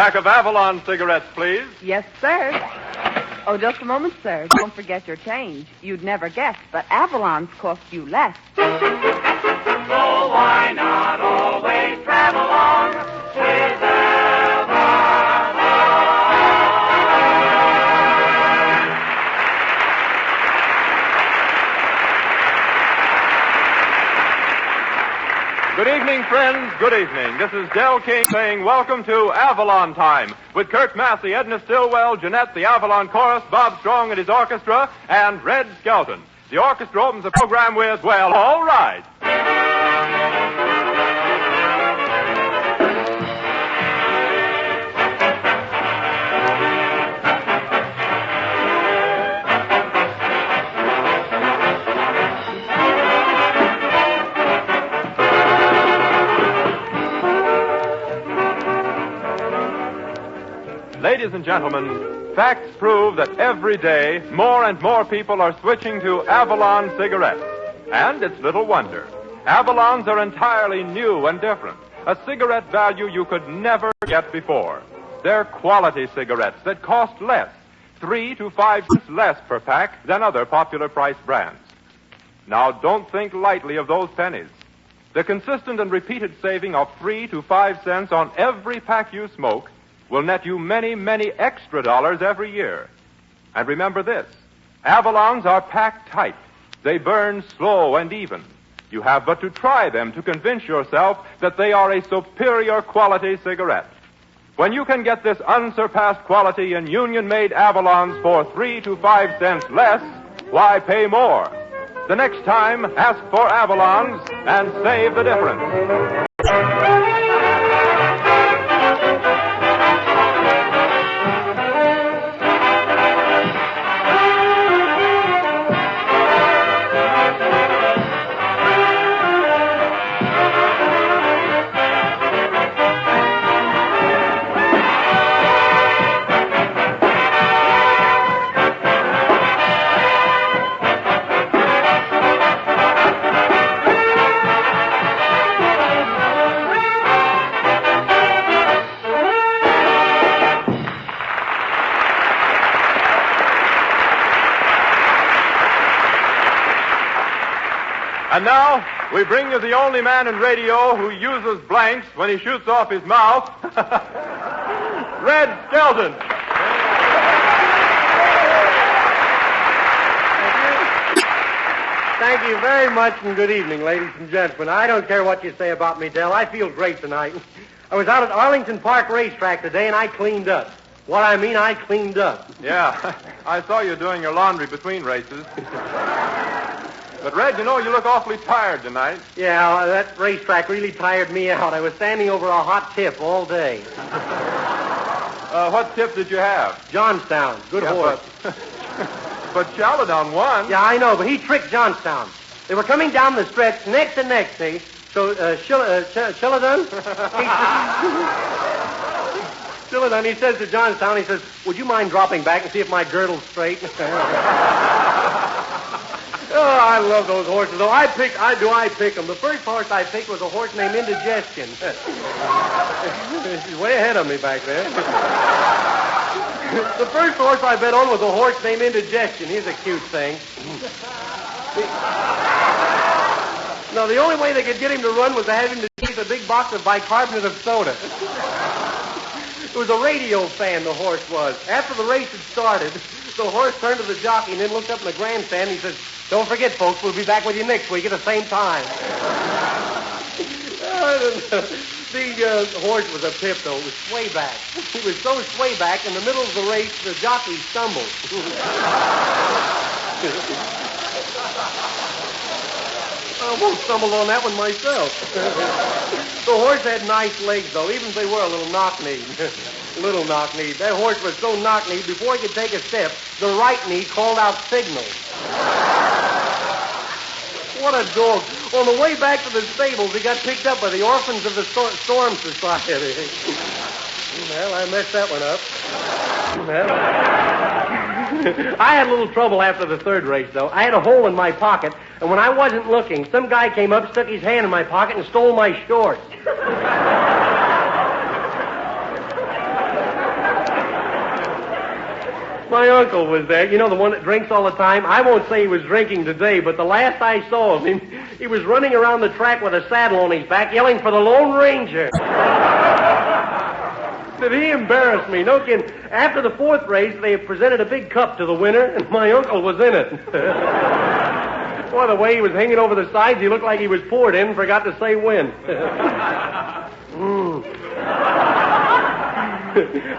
pack of Avalon cigarettes, please. Yes, sir. Oh, just a moment, sir. Don't forget your change. You'd never guess, but Avalon's cost you less. So why not always travel on with Avalon? Good evening, friends. Good evening. This is Del King saying welcome to Avalon Time with Kirk Massey, Edna Stillwell, Jeanette, the Avalon Chorus, Bob Strong and his orchestra, and Red Skelton. The orchestra opens the program with, well, all right. Ladies and gentlemen, facts prove that every day more and more people are switching to Avalon cigarettes. And it's little wonder. Avalons are entirely new and different. A cigarette value you could never get before. They're quality cigarettes that cost less, 3 to 5 cents less per pack than other popular price brands. Now, don't think lightly of those pennies. The consistent and repeated saving of 3 to 5 cents on every pack you smoke will net you many, many extra dollars every year. And remember this, Avalons are packed tight. They burn slow and even. You have but to try them to convince yourself that they are a superior quality cigarette. When you can get this unsurpassed quality in union-made Avalons for 3 to 5 cents less, why pay more? The next time, ask for Avalons and save the difference. And now, we bring you the only man in radio who uses blanks when he shoots off his mouth, Red Skelton. Thank you very much, and good evening, ladies and gentlemen. I don't care what you say about me, Del. I feel great tonight. I was out at Arlington Park Racetrack today, and I cleaned up. What I mean, I cleaned up. Yeah, I saw you doing your laundry between races. But, Red, you know, you look awfully tired tonight. Yeah, that racetrack really tired me out. I was standing over a hot tip all day. What tip did you have? Johnstown. Good horse. But Chaladon won. Yeah, I know, but he tricked Johnstown. They were coming down the stretch neck to neck, see? So, Chaladon? Chaladon, he says to Johnstown, he says, would you mind dropping back and see if my girdle's straight? Oh, I love those horses, though. I pick them. The first horse I picked was a horse named Indigestion. He's way ahead of me back there. The first horse I bet on was a horse named Indigestion. He's a cute thing. No, the only way they could get him to run was to have him to eat a big box of bicarbonate of soda. It was a radio fan, the horse was. After the race had started, the horse turned to the jockey and then looked up in the grandstand and he says, don't forget, folks, we'll be back with you next week at the same time. The horse was a pip, though. It was sway back. He was so sway back, in the middle of the race, the jockey stumbled. I almost stumbled on that one myself. The horse had nice legs, though, even if they were a little knock-kneed. Little knock-kneed. That horse was so knock-kneed, before he could take a step, the right knee called out signals. What a dog. On the way back to the stables, he got picked up by the Orphans of the Storm Society. Well, I messed that one up. Well, I had a little trouble after the third race, though. I had a hole in my pocket, and when I wasn't looking, some guy came up, stuck his hand in my pocket, and stole my shorts. My uncle was there. You know, the one that drinks all the time? I won't say he was drinking today, but the last I saw of him, he was running around the track with a saddle on his back, yelling for the Lone Ranger. Did he embarrass me? No kidding. After the fourth race, they presented a big cup to the winner, and my uncle was in it. Boy, the way he was hanging over the sides, he looked like he was poured in and forgot to say when.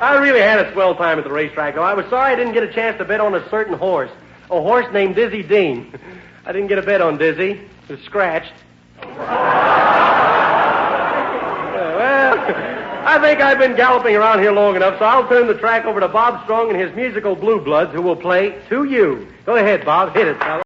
I really had a swell time at the racetrack, though. I was sorry I didn't get a chance to bet on a certain horse. A horse named Dizzy Dean. I didn't get a bet on Dizzy. It was scratched. Well, I think I've been galloping around here long enough, so I'll turn the track over to Bob Strong and his musical Blue Bloods, who will play To You. Go ahead, Bob. Hit it, fella.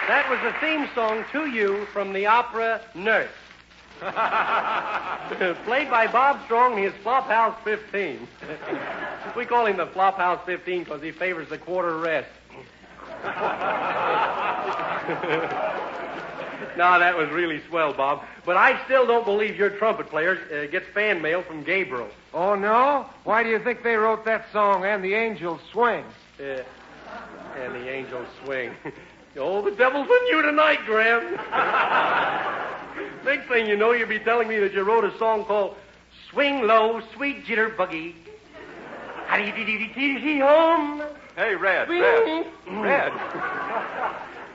That was the theme song To You from the opera Nurse. Played by Bob Strong and his Flophouse 15. We call him the Flophouse 15 because he favors the quarter rest. No, that was really swell, Bob. But I still don't believe your trumpet player gets fan mail from Gabriel. Oh, no? Why do you think they wrote that song, And the Angels Swing? And the Angels Swing. Oh, the devil's in you tonight, Graham. Next thing you know, you'll be telling me that you wrote a song called Swing Low, Sweet Jitterbuggy. Home. Hey, Red.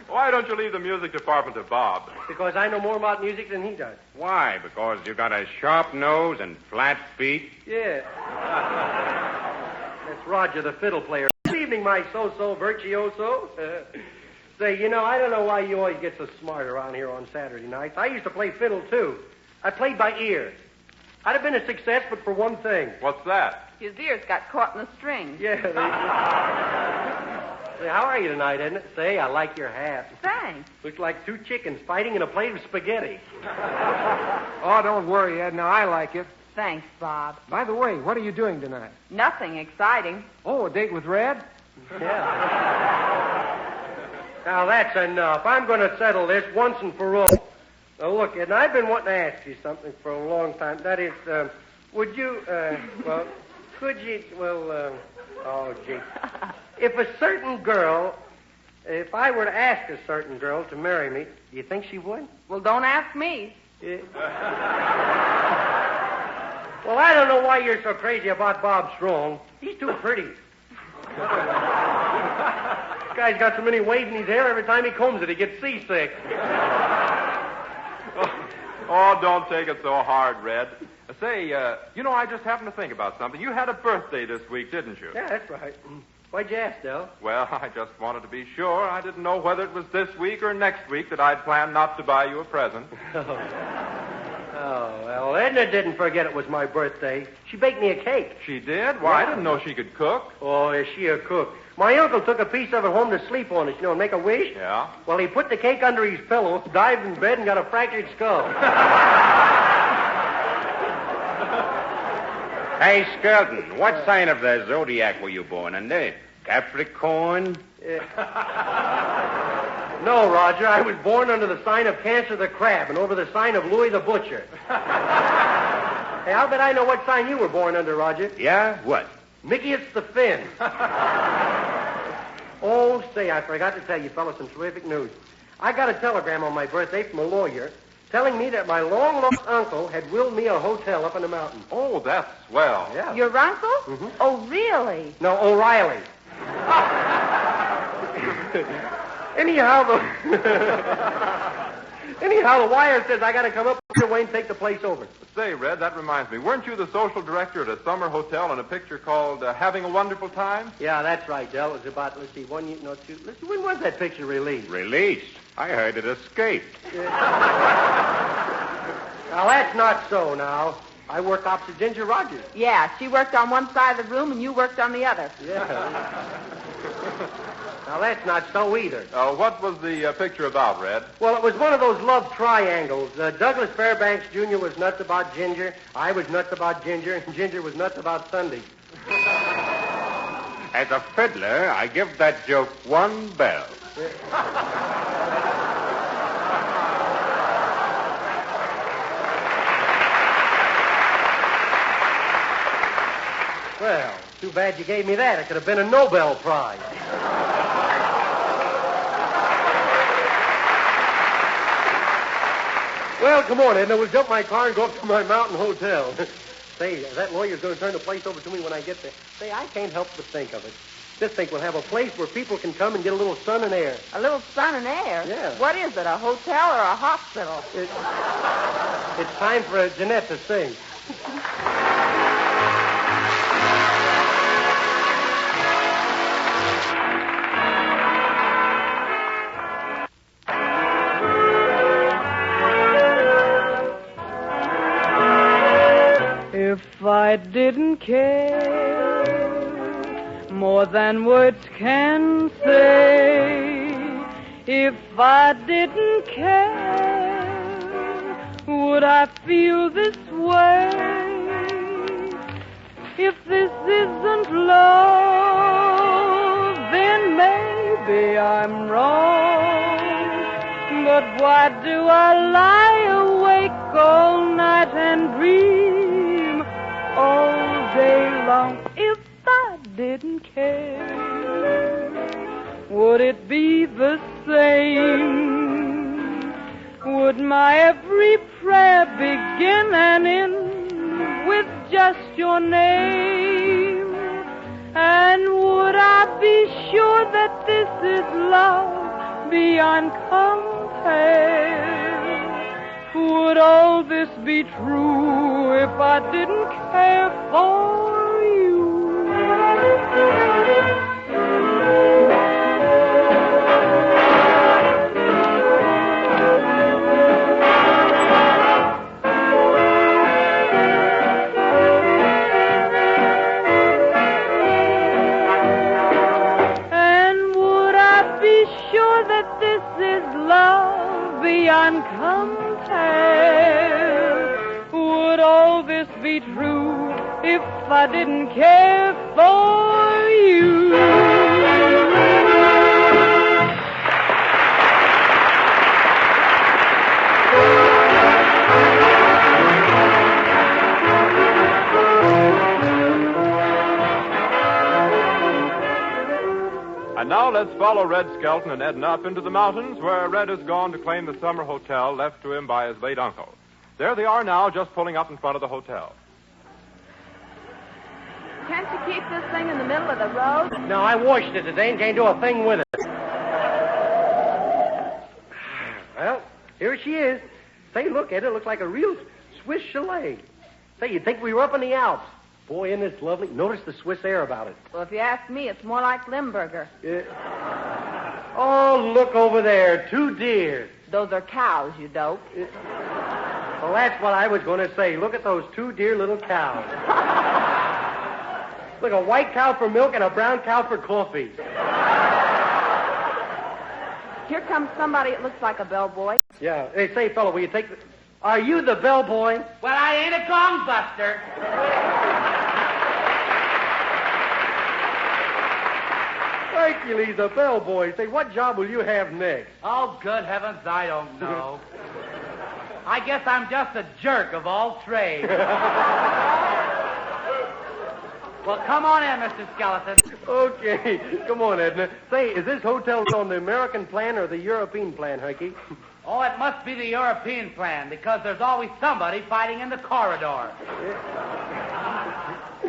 Why don't you leave the music department to Bob? Because I know more about music than he does. Why? Because you got a sharp nose and flat feet? Yeah. That's Roger, the fiddle player. Good evening, my so-so virtuoso. Say, you know, I don't know why you always get so smart around here on Saturday nights. I used to play fiddle, too. I played by ear. I'd have been a success, but for one thing. What's that? His ears got caught in the string. Yeah. Say, how are you tonight, isn't it? Say, I like your hat. Thanks. Looks like two chickens fighting in a plate of spaghetti. Oh, don't worry, Ed. Now, I like it. Thanks, Bob. By the way, what are you doing tonight? Nothing exciting. Oh, a date with Red? Yeah. Now, that's enough. I'm going to settle this once and for all. Now, look, Ed, I've been wanting to ask you something for a long time. That is, would you, could you, oh, gee. If a certain girl, if I were to ask a certain girl to marry me, do you think she would? Well, don't ask me. Yeah. Well, I don't know why you're so crazy about Bob Strong. He's too pretty. This guy's got so many waves in his hair, every time he combs it, he gets seasick. Oh, don't take it so hard, Red. Say, I just happened to think about something. You had a birthday this week, didn't you? Yeah, that's right. Why'd you ask, Del? Well, I just wanted to be sure. I didn't know whether it was this week or next week that I'd planned not to buy you a present. Oh, well, Edna didn't forget it was my birthday. She baked me a cake. She did? Why, I didn't know she could cook. Oh, is she a cook? My uncle took a piece of it home to sleep on it, and make a wish. Yeah? Well, he put the cake under his pillow, dived in bed, and got a fractured skull. Hey, Skelton, what sign of the zodiac were you born under? Capricorn? No, Roger, I was born under the sign of Cancer the Crab and over the sign of Louis the Butcher. Hey, I'll bet I know what sign you were born under, Roger. Yeah? What? Mickey, it's the Finn. Oh, say, I forgot to tell you fellas some terrific news. I got a telegram on my birthday from a lawyer telling me that my long-lost uncle had willed me a hotel up in the mountains. Oh, that's swell. Yeah. Your uncle? Mm-hmm. Oh, really? No, O'Reilly. Anyhow, the wire says I got to come up your way and take the place over. Say, Red, that reminds me. Weren't you the social director at a summer hotel in a picture called Having a Wonderful Time? Yeah, that's right, Del. It was about, when was that picture released? Released? I heard it escaped. Now, that's not so now. I work opposite Ginger Rogers. Yeah, she worked on one side of the room and you worked on the other. Yeah. Now, that's not so either. What was the picture about, Red? Well, it was one of those love triangles. Douglas Fairbanks Jr. was nuts about Ginger, I was nuts about Ginger, and Ginger was nuts about Sunday. As a fiddler, I give that joke one bell. Well, too bad you gave me that. It could have been a Nobel Prize. Well, come on, Edna. We'll jump my car and go up to my mountain hotel. Say, that lawyer's going to turn the place over to me when I get there. Say, I can't help but think of it. Just think we'll have a place where people can come and get a little sun and air. A little sun and air? Yeah. What is it, a hotel or a hospital? It's time for Jeanette to sing. If I didn't care more than words can say, if I didn't care, would I feel this way? If this isn't love, then maybe I'm wrong. But why do I lie awake all night and dream all day long? If I didn't care, would it be the same? Would my every prayer begin and end with just your name? And would I be sure that this is love beyond compare? Would all this be true if I didn't care for you? And his love beyond compare. Would all this be true if I didn't care for you? And now let's follow Red Skelton and Edna up into the mountains where Red has gone to claim the summer hotel left to him by his late uncle. There they are now, just pulling up in front of the hotel. Can't you keep this thing in the middle of the road? No, I washed it today and can't do a thing with it. Well, here she is. Say, look at it. It looks like a real Swiss chalet. Say, you'd think we were up in the Alps. Boy, isn't this lovely? Notice the Swiss air about it. Well, if you ask me, it's more like Limburger. Oh, look over there. 2 deer. Those are cows, you dope. Well, that's what I was going to say. Look at those 2 dear little cows. Look, a white cow for milk and a brown cow for coffee. Here comes somebody that looks like a bellboy. Yeah. Hey, say, fella, will you take the... Are you the bellboy? Well, I ain't a gong buster. Hercules, a bellboy. Say, what job will you have next? Oh, good heavens, I don't know. I guess I'm just a jerk of all trades. Well, come on in, Mr. Skelton. Okay. Come on, Edna. Say, is this hotel on the American plan or the European plan, Herky? Oh, it must be the European plan, because there's always somebody fighting in the corridor.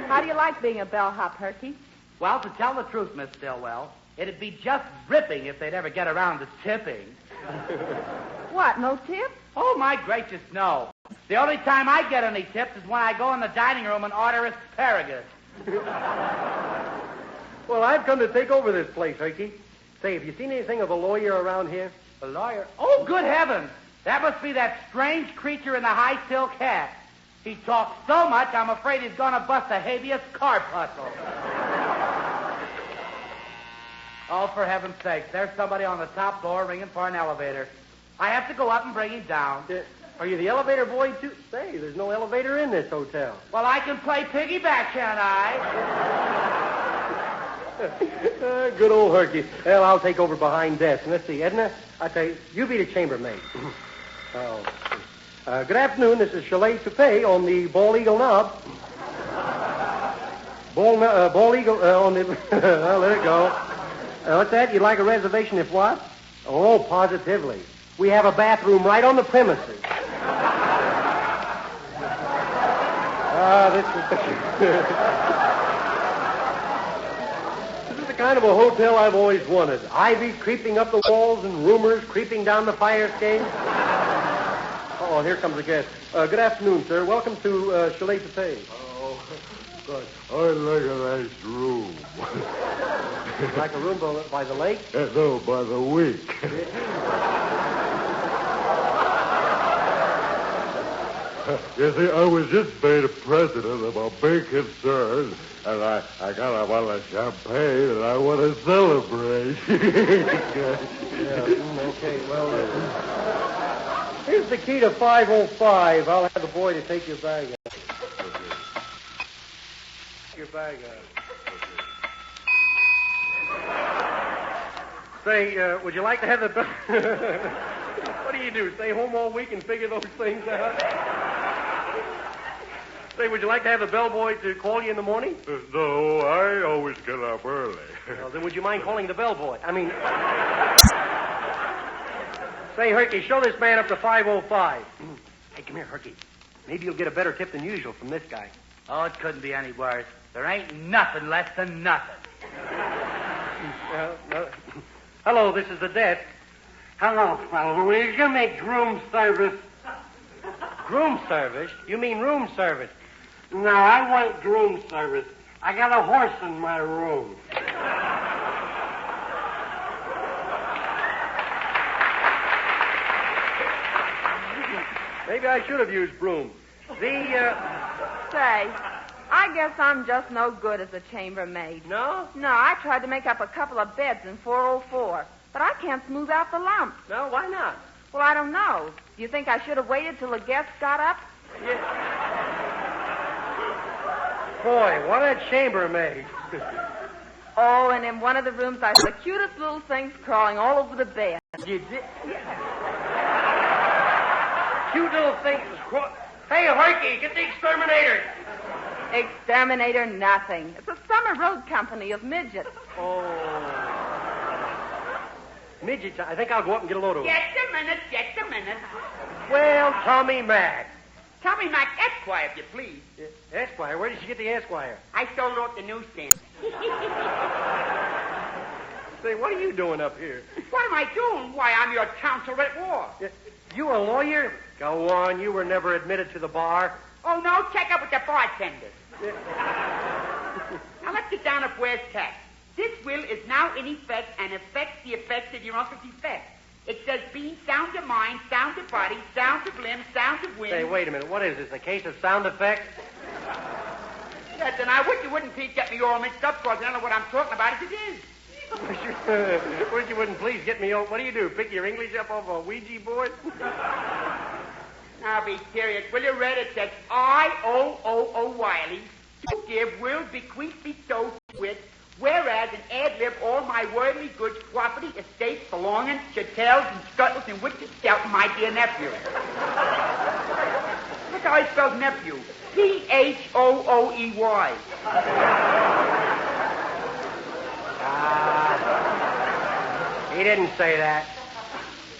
How do you like being a bellhop, Herky? Well, to tell the truth, Miss Stillwell, it'd be just ripping if they'd ever get around to tipping. What, no tip? Oh, my gracious, no. The only time I get any tips is when I go in the dining room and order asparagus. Well, I've come to take over this place, Herky. Say, have you seen anything of a lawyer around here? A lawyer? Oh, good heavens! That must be that strange creature in the high silk hat. He talks so much, I'm afraid he's going to bust a habeas corpuscle. Oh, for heaven's sake, there's somebody on the top floor ringing for an elevator. I have to go up and bring him down. Are you the elevator boy, too? Say, there's no elevator in this hotel. Well, I can play piggyback, can't I? Good old Herky. Well, I'll take over behind desk. And let's see, Edna, I tell you, you be the chambermaid. Good afternoon. This is Chalet Toupee on the Bald Eagle Knob. Bald Eagle on the... well, let it go. What's that? You'd like a reservation if what? Oh, positively. We have a bathroom right on the premises. This is the kind of a hotel I've always wanted. Ivy creeping up the walls and rumors creeping down the fire escape. Oh, here comes a guest. Good afternoon, sir. Welcome to Chalet Toupee. Oh, God. I like a nice room. Like a room by the lake? No, by the week. You see, I was just made a president of a big concern, and I got a bottle of champagne, and I want to celebrate. Okay, well, here's the key to 505. I'll have the boy to take your bag out. Your bag out. Say, would you like to have the... What do you do, stay home all week and figure those things out? Say, would you like to have the bellboy to call you in the morning? No, I always get up early. Well, then would you mind calling the bellboy? I mean... Say, Herky, show this man up to 505. Hey, come here, Herky. Maybe you'll get a better tip than usual from this guy. Oh, it couldn't be any worse. There ain't nothing less than nothing. Hello, this is the desk. Hello, fellow. Will you make room service? Groom service? You mean room service? No, I want groom service. I got a horse in my room. Maybe I should have used broom. Say, I guess I'm just no good as a chambermaid. No? No, I tried to make up a couple of beds in 404. But I can't smooth out the lumps. No, why not? Well, I don't know. Do you think I should have waited till the guests got up? Yeah. Boy, what a chambermaid. Oh, and in one of the rooms I saw the cutest little things crawling all over the bed. You did? Cute little things. Hey, Harky, get the exterminator. Exterminator nothing. It's a summer road company of midgets. Oh. Midgets, I think I'll go up and get a load of them. Just a minute. Well, Tommy Mac. Tommy Mac Esquire, if you please. Esquire? Where did you get the Esquire? I stole it off the newsstand. Say, what are you doing up here? What am I doing? Why, I'm your counsel at war. You a lawyer? Go on, you were never admitted to the bar. Oh, no, check up with the bartender. Now, let's get down to where's tax. This will is now in effect and affects the effects of your uncle's effect. It says being sound of mind, sound of body, sound of limb, sound of wind. Say, wait a minute. What is this, a case of sound effects? Yes, and I wish you wouldn't please get me all mixed up, because I don't know what I'm talking about as it is. Wish you wouldn't please get me all... What do? Pick your English up off a Ouija board? Now, be serious. Will you read it? It says, I-O-O-O Wiley, to give, will, bequeath, bestow, with, whereas an ad-lib all my worldly goods, property, estates, belongings, chattels, and scuttles, in which is Skelton, my dear nephew. Look how he spells nephew. P-H-O-O-E-Y. He didn't say that.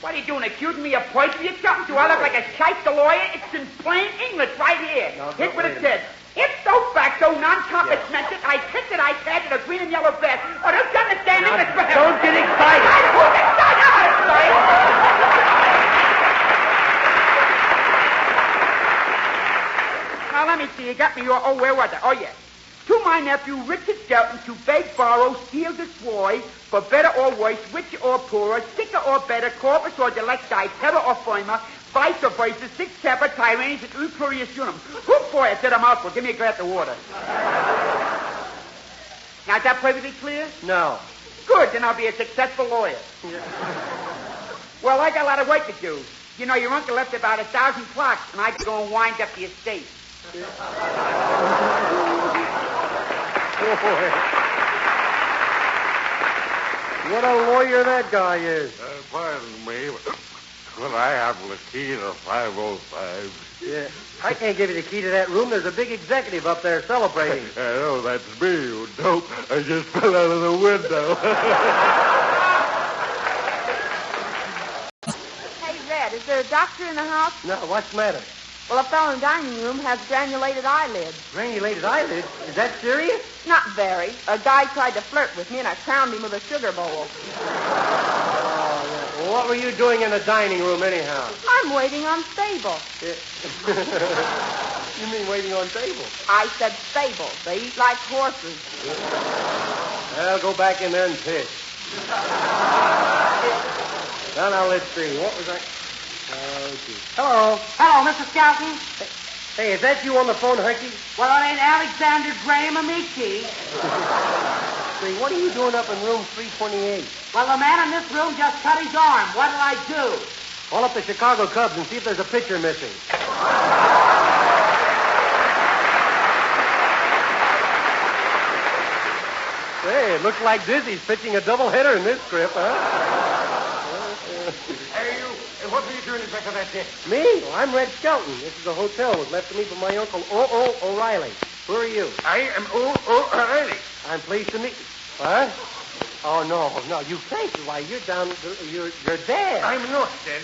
What are you doing, accusing me of poisoning or something? Do I look like a shite, the lawyer? It's in plain English right here. No, Here's what it wait a says. If so facto non-compet mentioned, I kiss it, I catch it, a green and yellow vest. Or don't you understand English? Don't get excited. Who's excited? Now, let me see. You got me your... Oh, where was it? Oh, yes. To my nephew, Richard Skelton, to beg, borrow, steal, destroy, for better or worse, richer or poorer, sicker or better, corpus or delecti, terror or firmer, vice or versa, sic temper, tyrannies, and ulterior unum. Whoop, boy, I said a mouthful. Give me a glass of water. Now, is that perfectly clear? No. Good, then I'll be a successful lawyer. Well, I got a lot of work to do. You know, your uncle left about 1,000 clocks, and I could go and wind up the estate. Boy. What a lawyer that guy is. Pardon me, but could I have the key to 505? Yeah. I can't give you the key to that room. There's a big executive up there celebrating. I know, that's me, you dope. I just fell out of the window. Hey, Red, is there a doctor in the house? No, what's the matter? Well, a fellow in the dining room has granulated eyelids. Granulated eyelids? Is that serious? Not very. A guy tried to flirt with me, and I crowned him with a sugar bowl. Oh, yeah. Well, what were you doing in the dining room, anyhow? I'm waiting on stable. Yeah. You mean waiting on table? I said stable. They eat like horses. Well, go back in there and piss. Now, let's see. What was I... Okay. Hello. Hello, Mr. Skelton. Hey, is that you on the phone, Hunky? Well, it ain't Alexander Graham Amici. Say, what are you doing up in room 328? Well, the man in this room just cut his arm. What'll I do? Call up the Chicago Cubs and see if there's a pitcher missing. Hey, it looks like Dizzy's pitching a doubleheader in this script, huh? Hey, you. What were you doing in back of that desk? Me? Well, I'm Red Skelton. This is a hotel that was left to me by my uncle O.O. O'Reilly. Who are you? I am O'Reilly. I'm pleased to meet you. What? Oh, no. You think? Why, you're down... You're dead. I'm not dead.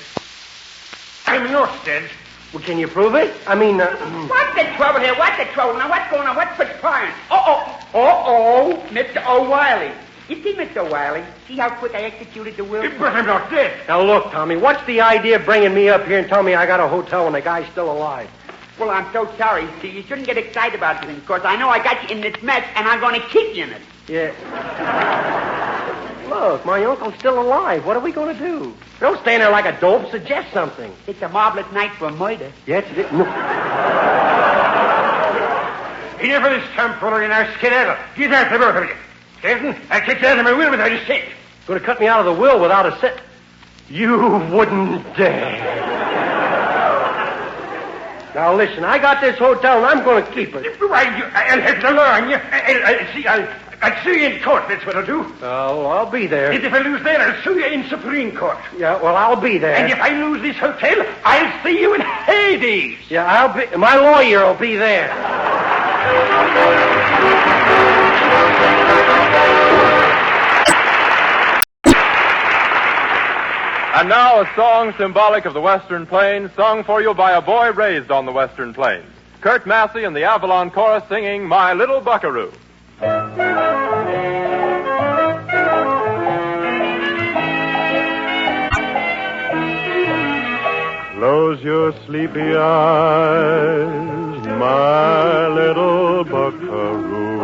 I'm not dead. Well, can you prove it? I mean... What's the trouble here? What's the trouble? Now, what's going on? What's transpiring? Uh-oh, Mr. O'Reilly. You see, Mr. O'Reilly, see how quick I executed the will? But I'm not dead. Now, look, Tommy, what's the idea of bringing me up here and telling me I got a hotel when the guy's still alive? Well, I'm so sorry. See, you shouldn't get excited about this, because I know I got you in this mess, and I'm going to keep you in it. Yeah. Look, my uncle's still alive. What are we going to do? Don't stand there like a dope. Suggest something. It's a marvelous night for a murder. Yes, it is. No. Here for this tomfoolery in our skedaddle. Get out, the both of you. Skelton, I kicked out of my will without a stick. Going to cut me out of the will without a cent. You wouldn't dare. Now, listen, I got this hotel, and I'm going to keep it. Why, I'll have to learn. I'll sue you in court, that's what I'll do. Oh, I'll be there. And if I lose there, I'll sue you in Supreme Court. Yeah, well, I'll be there. And if I lose this hotel, I'll see you in Hades. Yeah, I'll be... My lawyer will be there. And now a song symbolic of the Western Plains, sung for you by a boy raised on the Western Plains. Kurt Massey and the Avalon Chorus singing My Little Buckaroo. Close your sleepy eyes, my little buckaroo,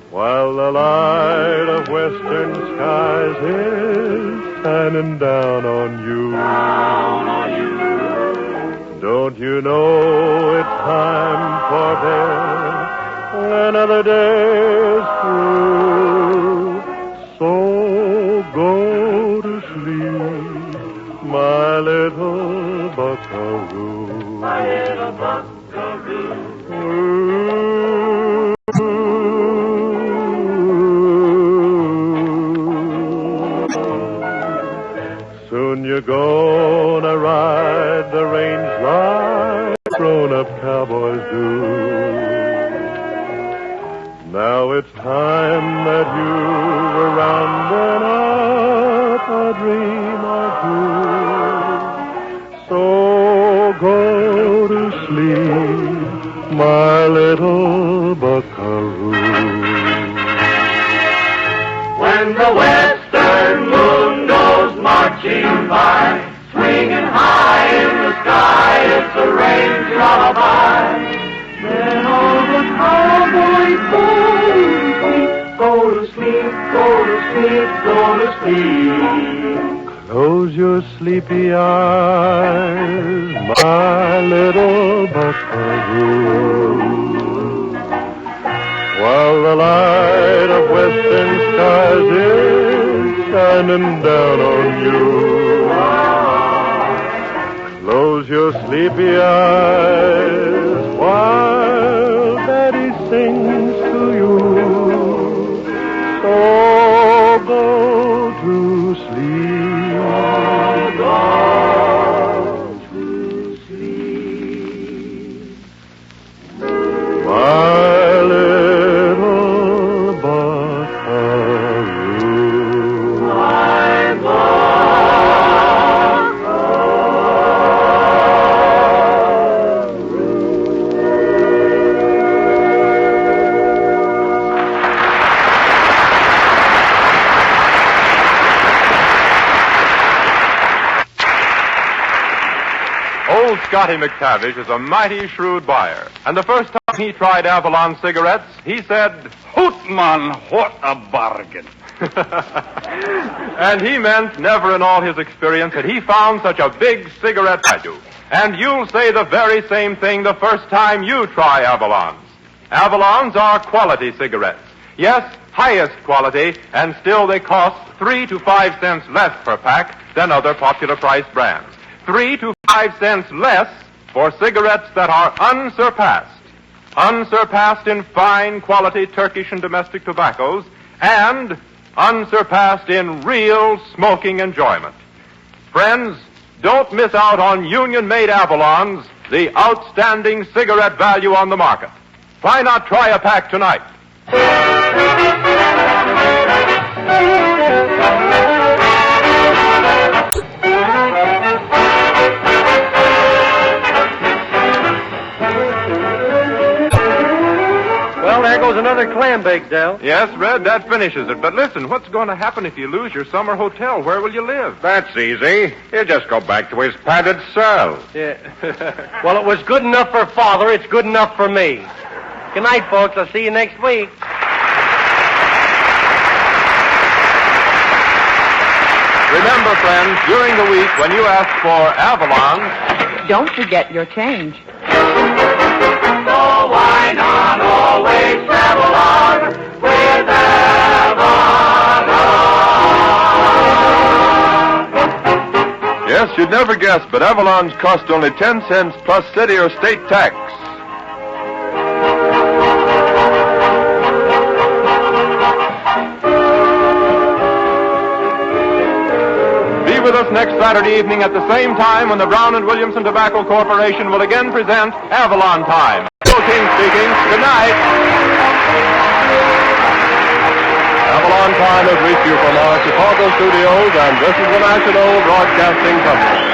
while the light of western skies is shining down on you. Don't you know it's time for bed? Another day is through, so go to sleep, my little buckaroo. My little buckaroo. Soon you're gonna ride the range like grown-up cowboys do. Now it's time that you were rounding up a dream or two. So go to sleep, my little buckaroo. When the western moon goes marching by, swinging high in the sky, it's a range lullaby. Then all the cowboys go to sleep, go to sleep, go to sleep. Close your sleepy eyes, my little buckaroo, while the light of western skies is shining down on you. Close your sleepy eyes while Daddy sings to you. So go to sleep. Go to sleep. My little buckaroo. My Old Scotty McTavish is a mighty shrewd buyer. And the first time he tried Avalon cigarettes, he said, Hoot, man, what a bargain. and he meant never in all his experience had he found such a big cigarette value. And you'll say the very same thing the first time you try Avalons. Avalons are quality cigarettes. Yes, highest quality, and still they cost 3 to 5 cents less per pack than other popular price brands. 3 to 5 cents less for cigarettes that are unsurpassed. Unsurpassed in fine quality Turkish and domestic tobaccos, and unsurpassed in real smoking enjoyment. Friends, don't miss out on union-made Avalons, the outstanding cigarette value on the market. Why not try a pack tonight? Well, there goes another clam bake, Del. Yes, Red, that finishes it. But listen, what's going to happen if you lose your summer hotel? Where will you live? That's easy. He'll just go back to his padded cell. Yeah. Well, it was good enough for Father. It's good enough for me. Good night, folks. I'll see you next week. Remember, friends, during the week when you ask for Avalon, Don't forget your change. So why not always travel on with Avalon? Yes, you'd never guess, but Avalon's cost only 10 cents plus city or state tax. Be with us next Saturday evening at the same time when the Brown and Williamson Tobacco Corporation will again present Avalon Time. Bill King speaking. Good night. Avalon Time has reached you from our Chicago studios, and this is the National Broadcasting Company.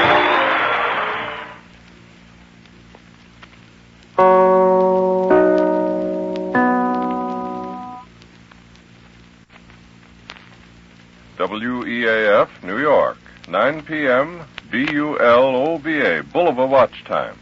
WEAF, New York, 9 p.m., BULOBA, Bulova Watch Time.